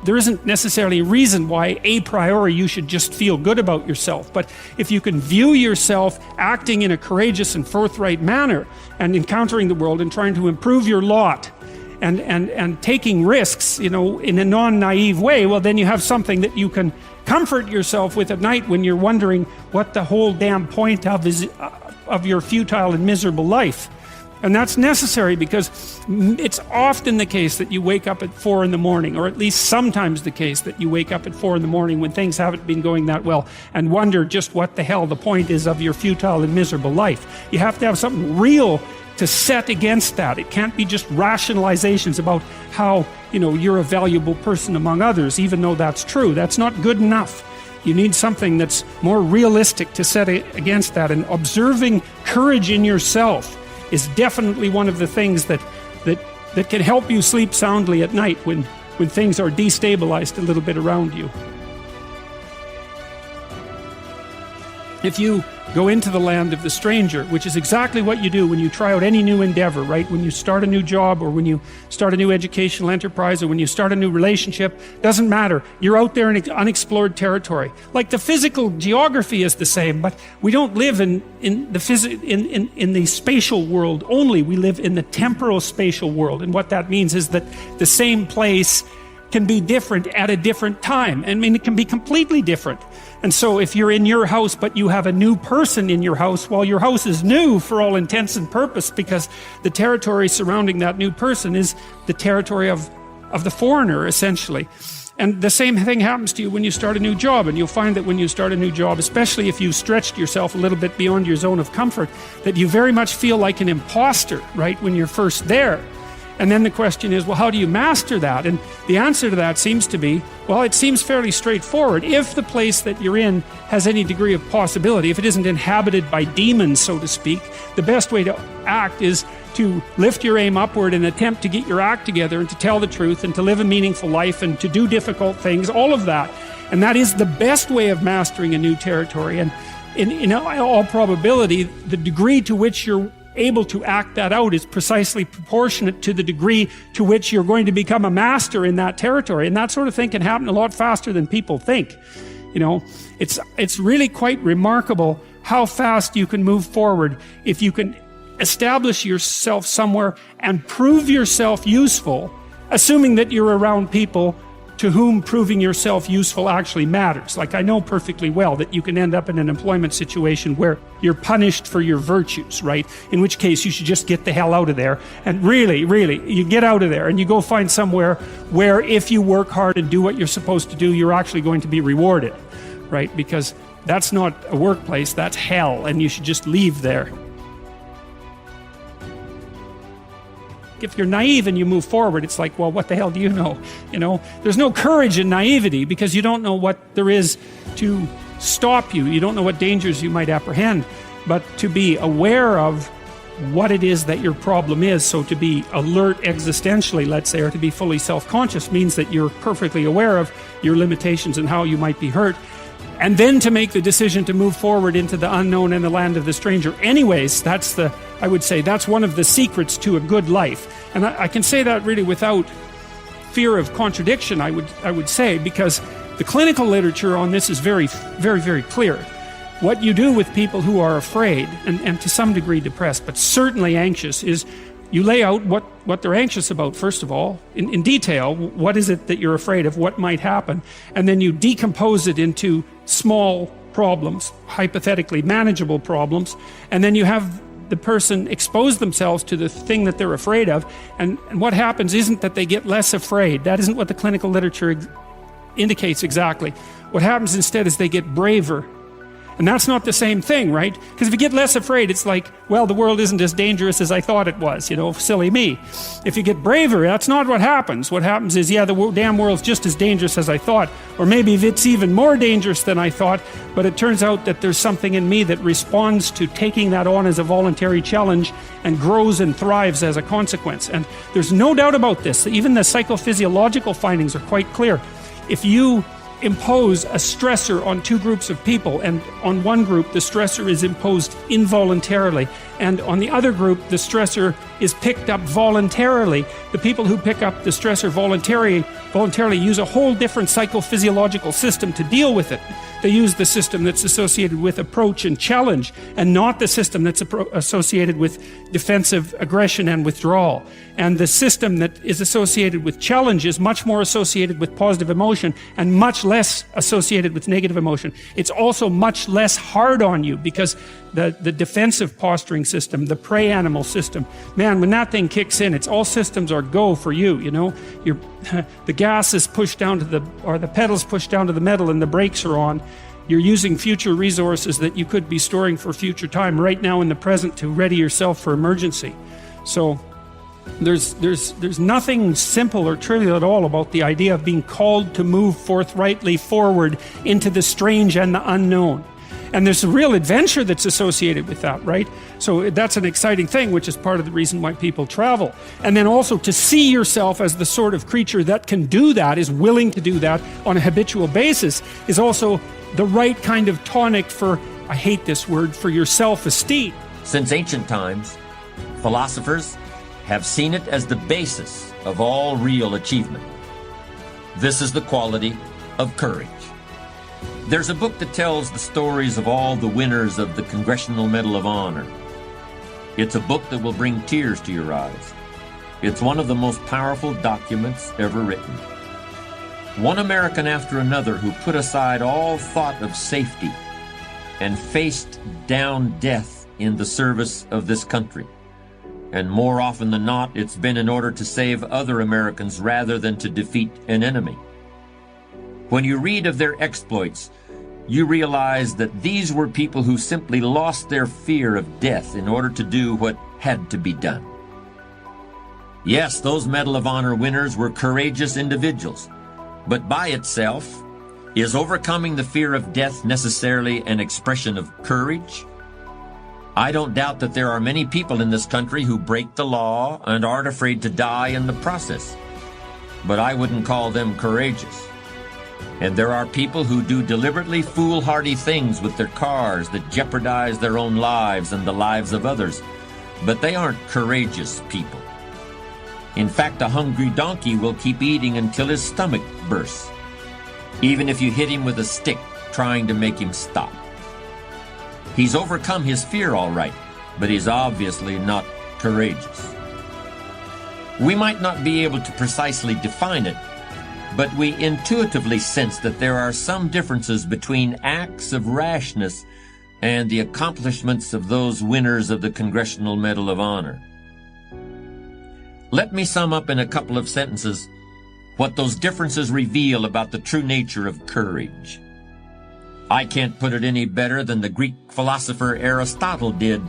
there isn't necessarily a reason why a priori you should just feel good about yourself. But if you can view yourself acting in a courageous and forthright manner and encountering the world and trying to improve your lot and taking risks, in a non-naive way, well, then you have something that you can comfort yourself with at night when you're wondering what the whole damn point of your futile and miserable life. And that's necessary because it's often the case that you wake up at 4 in the morning, or at least sometimes the case that you wake up at 4 in the morning when things haven't been going that well and wonder just what the hell the point is of your futile and miserable life. You have to have something real to set against that. It can't be just rationalizations about how, you're a valuable person among others, even though that's true. That's not good enough. You need something that's more realistic to set against that. And observing courage in yourself is definitely one of the things that can help you sleep soundly at night when things are destabilized a little bit around you. If you go into the land of the stranger, which is exactly what you do when you try out any new endeavor, right? When you start a new job, or when you start a new educational enterprise, or when you start a new relationship, doesn't matter. You're out there in unexplored territory. Like, the physical geography is the same, but we don't live in the spatial world only. We live in the temporal spatial world. And what that means is that the same place can be different at a different time. I mean, it can be completely different. And so if you're in your house but you have a new person in your house, well, your house is new for all intents and purpose, because the territory surrounding that new person is the territory of the foreigner, essentially. And the same thing happens to you when you start a new job. And you'll find that when you start a new job, especially if you've stretched yourself a little bit beyond your zone of comfort, that you very much feel like an imposter, right, when you're first there. And then the question is, well, how do you master that? And the answer to that seems to be, well, it seems fairly straightforward. If the place that you're in has any degree of possibility, if it isn't inhabited by demons, so to speak, the best way to act is to lift your aim upward and attempt to get your act together and to tell the truth and to live a meaningful life and to do difficult things, all of that. And that is the best way of mastering a new territory. And in all probability, the degree to which you're able to act that out is precisely proportionate to the degree to which you're going to become a master in that territory. And that sort of thing can happen a lot faster than people think. It's really quite remarkable how fast you can move forward if you can establish yourself somewhere and prove yourself useful, assuming that you're around people to whom proving yourself useful actually matters. Like, I know perfectly well that you can end up in an employment situation where you're punished for your virtues, right? In which case you should just get the hell out of there. And really, you get out of there and you go find somewhere where if you work hard and do what you're supposed to do, you're actually going to be rewarded, right? Because that's not a workplace, that's hell, and you should just leave there. If you're naive and you move forward, it's like, well, what the hell do you know? There's no courage in naivety because you don't know what there is to stop you. You don't know what dangers you might apprehend. But to be aware of what it is that your problem is, so to be alert existentially, let's say, or to be fully self-conscious, means that you're perfectly aware of your limitations and how you might be hurt. And then to make the decision to move forward into the unknown and the land of the stranger. Anyways, I would say that's one of the secrets to a good life. And I can say that really without fear of contradiction, I would say, because the clinical literature on this is very, very, very clear. What you do with people who are afraid, and to some degree depressed, but certainly anxious, is you lay out what they're anxious about, first of all, in detail. What is it that you're afraid of? What might happen? And then you decompose it into small problems, hypothetically manageable problems, and then you have the person expose themselves to the thing that they're afraid of, and what happens isn't that they get less afraid. That isn't what the clinical literature indicates exactly. What happens instead is they get braver. And that's not the same thing, right? Because if you get less afraid, it's like, well, the world isn't as dangerous as I thought it was, silly me. If you get braver, that's not what happens. What happens is, yeah, the damn world's just as dangerous as I thought, or maybe it's even more dangerous than I thought, but it turns out that there's something in me that responds to taking that on as a voluntary challenge and grows and thrives as a consequence. And there's no doubt about this. Even the psychophysiological findings are quite clear. If you impose a stressor on two groups of people, and on one group the stressor is imposed involuntarily, And on the other group, the stressor is picked up voluntarily. The people who pick up the stressor voluntarily use a whole different psychophysiological system to deal with it. They use the system that's associated with approach and challenge, and not the system that's associated with defensive aggression and withdrawal. And the system that is associated with challenge is much more associated with positive emotion and much less associated with negative emotion. It's also much less hard on you, because the defensive posturing system, the prey animal system, man, when that thing kicks in, it's all systems are go for you, you know. The gas is pushed down to the pedals pushed down to the metal, and the brakes are on. You're using future resources that you could be storing for future time right now in the present to ready yourself for emergency. So there's nothing simple or trivial at all about the idea of being called to move forthrightly forward into the strange and the unknown. And there's a real adventure that's associated with that, right? So that's an exciting thing, which is part of the reason why people travel. And then also to see yourself as the sort of creature that can do that, is willing to do that on a habitual basis, is also the right kind of tonic for, I hate this word, for your self-esteem. Since ancient times, philosophers have seen it as the basis of all real achievement. This is the quality of courage. There's a book that tells the stories of all the winners of the Congressional Medal of Honor. It's a book that will bring tears to your eyes. It's one of the most powerful documents ever written. One American after another who put aside all thought of safety and faced down death in the service of this country. And more often than not, it's been in order to save other Americans rather than to defeat an enemy. When you read of their exploits, you realize that these were people who simply lost their fear of death in order to do what had to be done. Yes, those Medal of Honor winners were courageous individuals, but by itself, is overcoming the fear of death necessarily an expression of courage? I don't doubt that there are many people in this country who break the law and aren't afraid to die in the process, but I wouldn't call them courageous. And there are people who do deliberately foolhardy things with their cars that jeopardize their own lives and the lives of others, but they aren't courageous people. In fact, a hungry donkey will keep eating until his stomach bursts, even if you hit him with a stick trying to make him stop. He's overcome his fear all right, but he's obviously not courageous. We might not be able to precisely define it, but we intuitively sense that there are some differences between acts of rashness and the accomplishments of those winners of the Congressional Medal of Honor. Let me sum up in a couple of sentences what those differences reveal about the true nature of courage. I can't put it any better than the Greek philosopher Aristotle did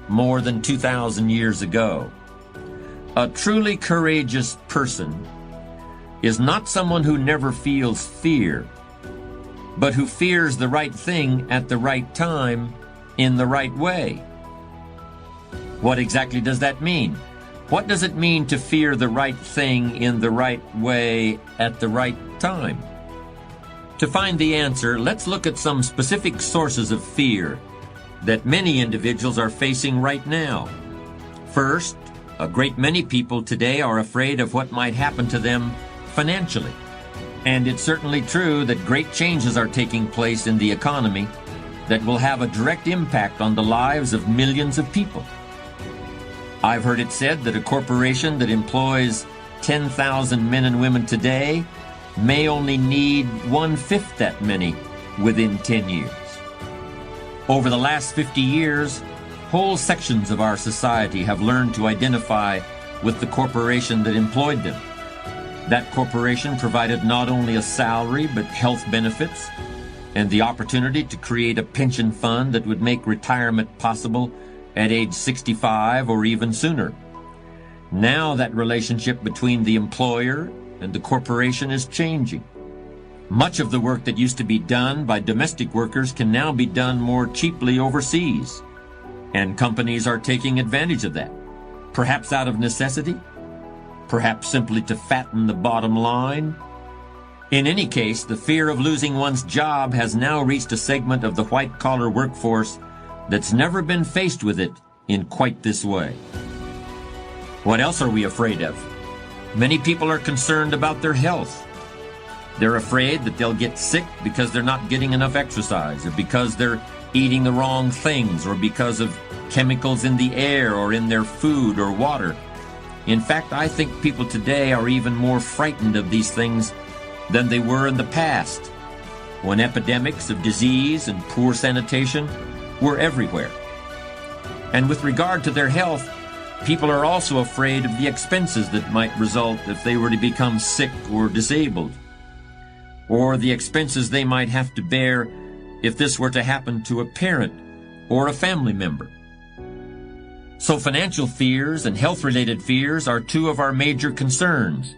more than 2,000 years ago. A truly courageous person is not someone who never feels fear, but who fears the right thing at the right time in the right way. What exactly does that mean? What does it mean to fear the right thing in the right way at the right time? To find the answer, let's look at some specific sources of fear that many individuals are facing right now. First, a great many people today are afraid of what might happen to them financially. And it's certainly true that great changes are taking place in the economy that will have a direct impact on the lives of millions of people. I've heard it said that a corporation that employs 10,000 men and women today may only need 1/5 that many within 10 years. Over the last 50 years, whole sections of our society have learned to identify with the corporation that employed them. That corporation provided not only a salary but health benefits and the opportunity to create a pension fund that would make retirement possible at age 65 or even sooner. Now that relationship between the employer and the corporation is changing. Much of the work that used to be done by domestic workers can now be done more cheaply overseas, and companies are taking advantage of that, perhaps out of necessity, perhaps simply to fatten the bottom line. In any case, the fear of losing one's job has now reached a segment of the white-collar workforce that's never been faced with it in quite this way. What else are we afraid of? Many people are concerned about their health. They're afraid that they'll get sick because they're not getting enough exercise, or because they're eating the wrong things, or because of chemicals in the air or in their food or water. In fact, I think people today are even more frightened of these things than they were in the past, when epidemics of disease and poor sanitation were everywhere. And with regard to their health, people are also afraid of the expenses that might result if they were to become sick or disabled, or the expenses they might have to bear if this were to happen to a parent or a family member. So financial fears and health-related fears are two of our major concerns.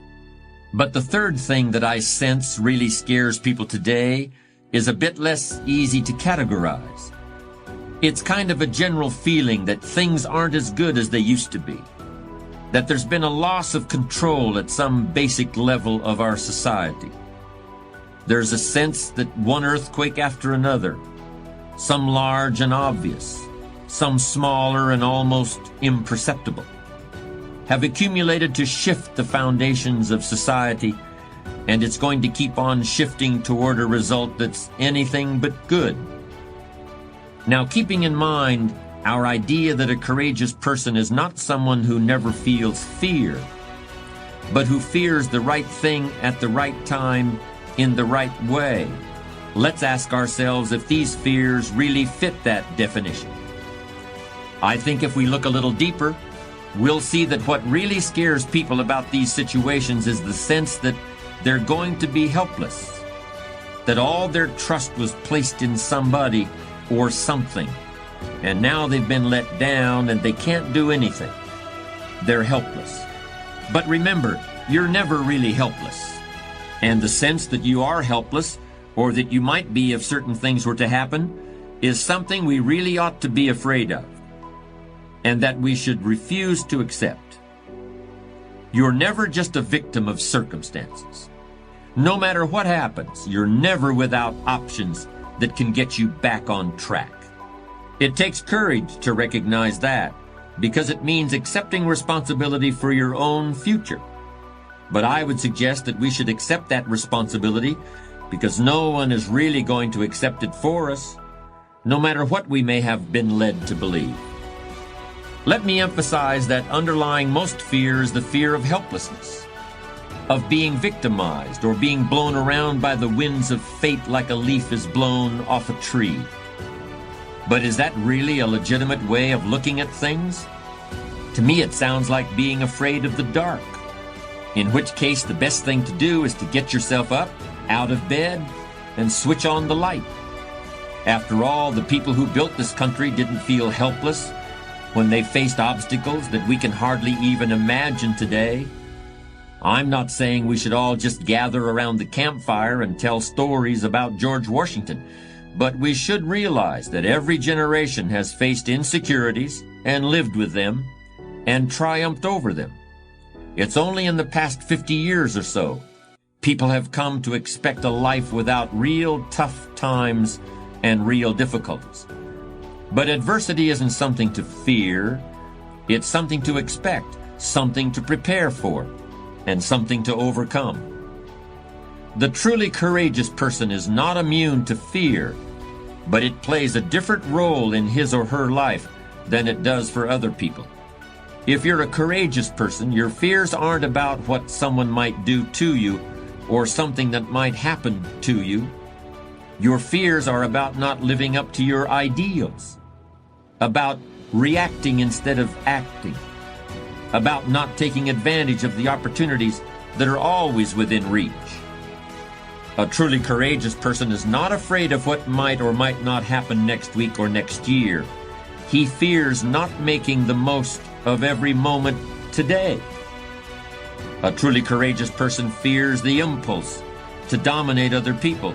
But the third thing that I sense really scares people today is a bit less easy to categorize. It's kind of a general feeling that things aren't as good as they used to be, that there's been a loss of control at some basic level of our society. There's a sense that one earthquake after another, some large and obvious, some smaller and almost imperceptible, have accumulated to shift the foundations of society, and it's going to keep on shifting toward a result that's anything but good. Now, keeping in mind our idea that a courageous person is not someone who never feels fear, but who fears the right thing at the right time in the right way, let's ask ourselves if these fears really fit that definition. I think if we look a little deeper, we'll see that what really scares people about these situations is the sense that they're going to be helpless, that all their trust was placed in somebody or something, and now they've been let down and they can't do anything. They're helpless. But remember, you're never really helpless. And the sense that you are helpless, or that you might be if certain things were to happen, is something we really ought to be afraid of, and that we should refuse to accept. You're never just a victim of circumstances. No matter what happens, you're never without options that can get you back on track. It takes courage to recognize that, because it means accepting responsibility for your own future. But I would suggest that we should accept that responsibility because no one is really going to accept it for us, no matter what we may have been led to believe. Let me emphasize that underlying most fear is the fear of helplessness, of being victimized or being blown around by the winds of fate like a leaf is blown off a tree. But is that really a legitimate way of looking at things? To me, it sounds like being afraid of the dark, in which case the best thing to do is to get yourself up, out of bed, and switch on the light. After all, the people who built this country didn't feel helpless when they faced obstacles that we can hardly even imagine today. I'm not saying we should all just gather around the campfire and tell stories about George Washington, but we should realize that every generation has faced insecurities and lived with them and triumphed over them. It's only in the past 50 years or so people have come to expect a life without real tough times and real difficulties. But adversity isn't something to fear. It's something to expect, something to prepare for, and something to overcome. The truly courageous person is not immune to fear, but it plays a different role in his or her life than it does for other people. If you're a courageous person, your fears aren't about what someone might do to you or something that might happen to you. Your fears are about not living up to your ideals, about reacting instead of acting, about not taking advantage of the opportunities that are always within reach. A truly courageous person is not afraid of what might or might not happen next week or next year. He fears not making the most of every moment today. A truly courageous person fears the impulse to dominate other people.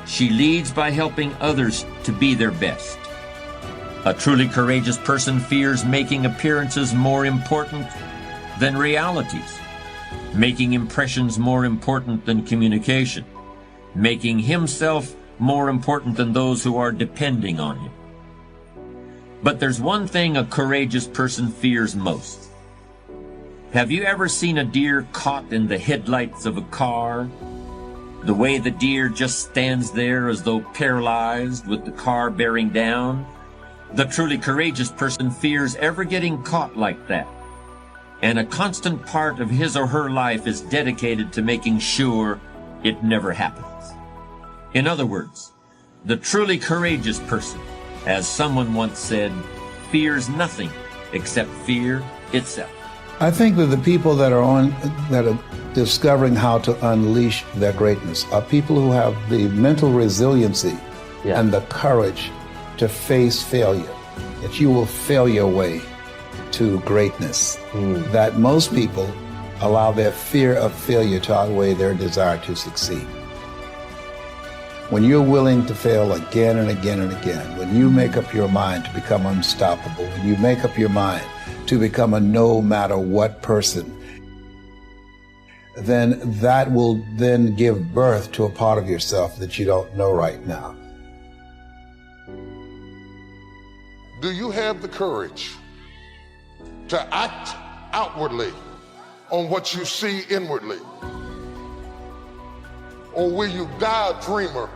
She leads by helping others to be their best. A truly courageous person fears making appearances more important than realities, making impressions more important than communication, making himself more important than those who are depending on him. But there's one thing a courageous person fears most. Have you ever seen a deer caught in the headlights of a car? The way the deer just stands there as though paralyzed with the car bearing down? The truly courageous person fears ever getting caught like that. And a constant part of his or her life is dedicated to making sure it never happens. In other words, the truly courageous person, as someone once said, fears nothing except fear itself. I think that the people that are discovering how to unleash their greatness are people who have the mental resiliency and the courage to face failure, that you will fail your way to greatness. That most people allow their fear of failure to outweigh their desire to succeed. When you're willing to fail again and again and again, when you make up your mind to become unstoppable, when you make up your mind to become a no matter what person, then that will then give birth to a part of yourself that you don't know right now. Do you have the courage to act outwardly on what you see inwardly? Or will you die a dreamer?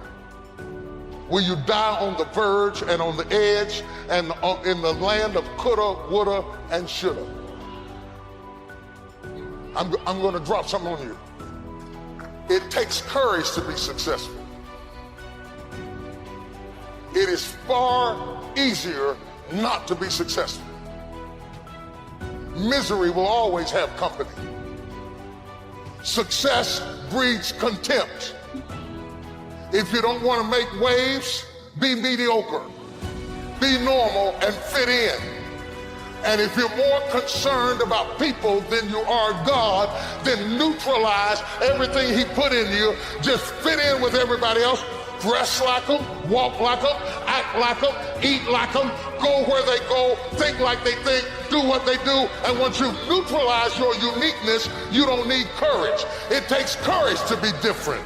Will you die on the verge and on the edge and in the land of coulda, woulda, and shoulda? I'm going to drop something on you. It takes courage to be successful. It is far easier not to be successful. Misery will always have company. Success breeds contempt. If you don't want to make waves, be mediocre. Be normal and fit in. And if you're more concerned about people than you are God, then neutralize everything He put in you. Just fit in with everybody else. Dress like them, walk like them, act like them, eat like them, go where they go, think like they think, do what they do. And once you neutralize your uniqueness, you don't need courage. It takes courage to be different.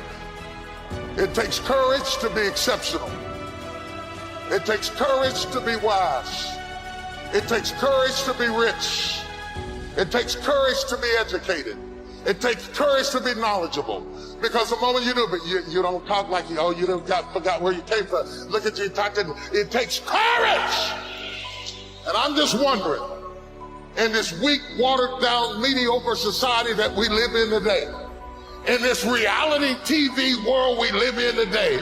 It takes courage to be exceptional. It takes courage to be wise. It takes courage to be rich. It takes courage to be educated. It takes courage to be knowledgeable. Because the moment you do, but you don't talk like you forgot where you came from. Look at you talking. It takes courage. And I'm just wondering, in this weak, watered down, mediocre society that we live in today, in this reality TV world we live in today,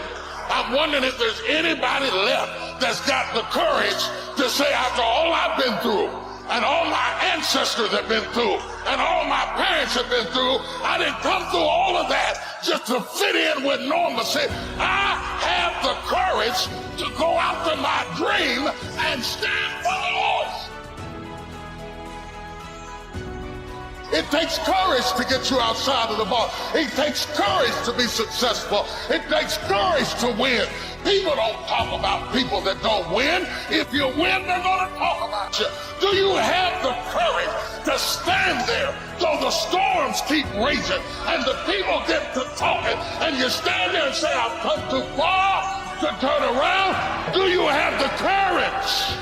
I'm wondering if there's anybody left that's got the courage to say, after all I've been through, and all my ancestors have been through, and all my parents have been through, I didn't come through all of that just to fit in with normalcy. I have the courage to go after my dream and stand for the Lord. It takes courage to get you outside of the box. It takes courage to be successful. It takes courage to win. People don't talk about people that don't win. If you win, they're going to talk about you. Do you have the courage to stand there though the storms keep raging and the people get to talking and you stand there and say, I've come too far to turn around? Do you have the courage?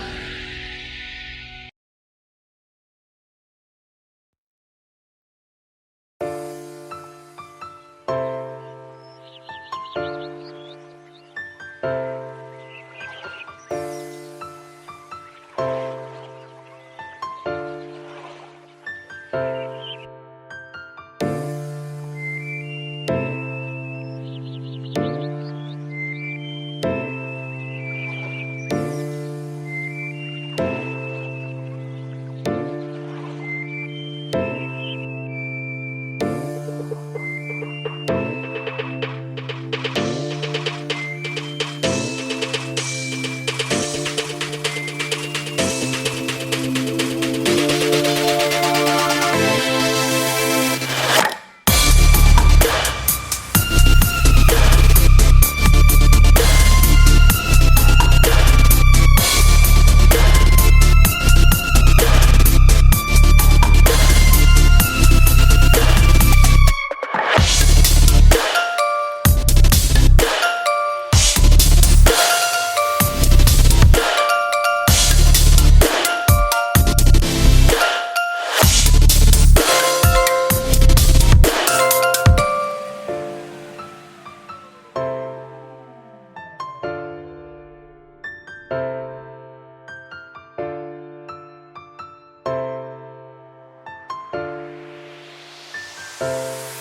you.